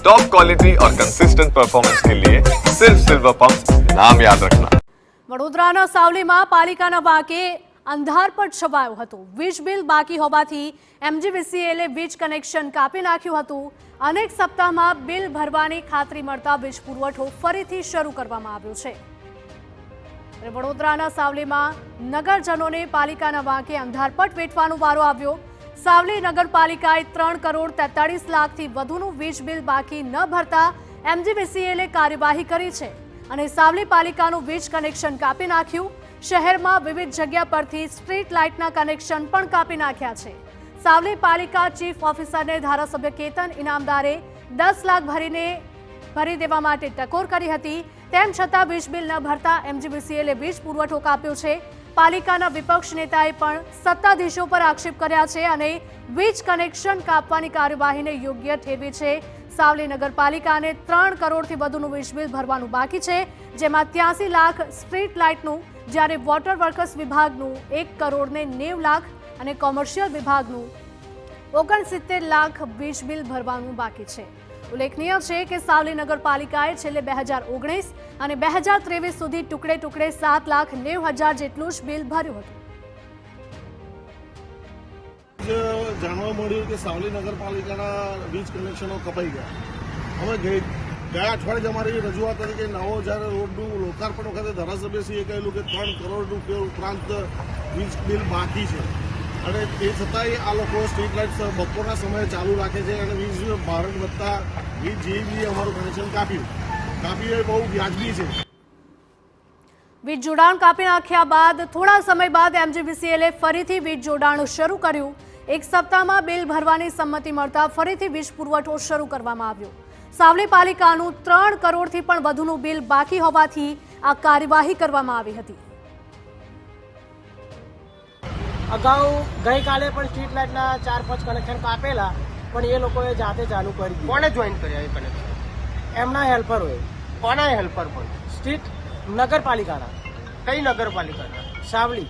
Top quality और consistent performance के लिए सिर्फ सिल्वर पंप नाम याद रखना। વડોદરાના સાવલીમાં પાલિકાના વાકે અંધારપટ છવાયો હતો। વીજ બિલ બાકી હોવાથી MGVCL વીજ કનેક્શન કાપી નાખ્યું હતું। અનેક સપ્તાહમાં બિલ ભરવાની ખાતરી મળતા વીજ પુરવઠો ફરીથી શરૂ કરવામાં આવ્યો છે। વડોદરાના સાવલીમાં નગરજનોને પાલિકાના વાકે અંધારપટ વેઠવાનો વારો આવ્યો। સાવલી નગરપાલિકાએ 3 કરોડ 43 લાખથી વધુનું વીજ બિલ બાકી ન ભરતા MGVCL કાર્યવાહી કરી છે અને સાવલી પાલિકાનું વીજ કનેક્શન કાપી નાખ્યું। શહેરમાં વિવિધ જગ્યા પરથી સ્ટ્રીટ લાઇટના કનેક્શન પણ કાપી નાખ્યા છે। સાવલી પાલિકા ચીફ ઓફિસરને ધારાસભ્ય કેતન ઇનામદારે 10 લાખ ભરી દેવા માટે ટકોર કરી હતી। તેમ છતાં વીજ બિલ ન ભરતા MGVCL વીજ પુરવઠો કાપ્યો છે। પાલિકાના વિપક્ષ નેતાએ પણ સત્તાધીશો પર આક્ષેપ કર્યા છે અને વીજ કનેક્શન કાપવાની કાર્યવાહીને યોગ્ય ઠેરવી છે। સાવલી નગરપાલિકાને 3 કરોડથી વધુનું વીજ બિલ ભરવાનું બાકી છે, જેમાં 83 લાખ સ્ટ્રીટ લાઇટનું, જ્યારે વોટર વર્કર્સ વિભાગનું 1 કરોડ 90 લાખ અને કોમર્શિયલ વિભાગનું 69 લાખ વીજ બિલ ભરવાનું બાકી છે। ઉલ્લેખનીય છે કે સાવલી નગરપાલિકાએ છેલ્લે 2019 અને 2023 સુધી ટુકડે ટુકડે 7,90,000 જેટલું જ બિલ ભર્યું હતું। જાણવા મળ્યું કે સાવલી નગરપાલિકાના વીજ કનેક્શનો કપાઈ ગયા। અમે ગયા અઠવાડિયે અમારી રજૂઆત હતી કે 9,000 રોડનું લોકાર્પણ વખતે ધારાસભ્યશ્રીએ કહેલું કે 3 કરોડ રૂપિયા ઉપરાંત વીજ બિલ બાકી છે અને તે છતાંય આ લોકો સ્ટ્રીટ લાઇટ બપોરના સમયે ચાલુ રાખે છે અને વીજ ભારણ વધતા વીજ જેવી અમારું કનેક્શન કાપ્યું એ બહુ વ્યાજબી છે। વીજ જોડાણ કાપી નાખ્યા બાદ થોડા સમય બાદ MGVCL ફરીથી વીજ જોડાણ શરૂ કર્યું। 1 સપ્તાહમાં બિલ ભરવાની સંમતિ મળતા ફરીથી વીજ પુરવઠો શરૂ કરવામાં આવ્યો। સાવલી પાલિકાનું 3 કરોડથી પણ વધુનું બિલ બાકી હોવાથી આ કાર્યવાહી કરવામાં આવી હતી। અગાઉ ગઈકાલે પણ સ્ટ્રીટ લાઇટના 4-5 કનેક્શન કાપેલા, પણ એ લોકોએ જાતે ચાલુ કરી દીધું। કોને જોઈન કર્યા એ કનેક્શન? એમના હેલ્પરોએ। કોના હેલ્પર પણ? સ્ટ્રીટ નગરપાલિકાના। કઈ નગરપાલિકાના? સાવલી।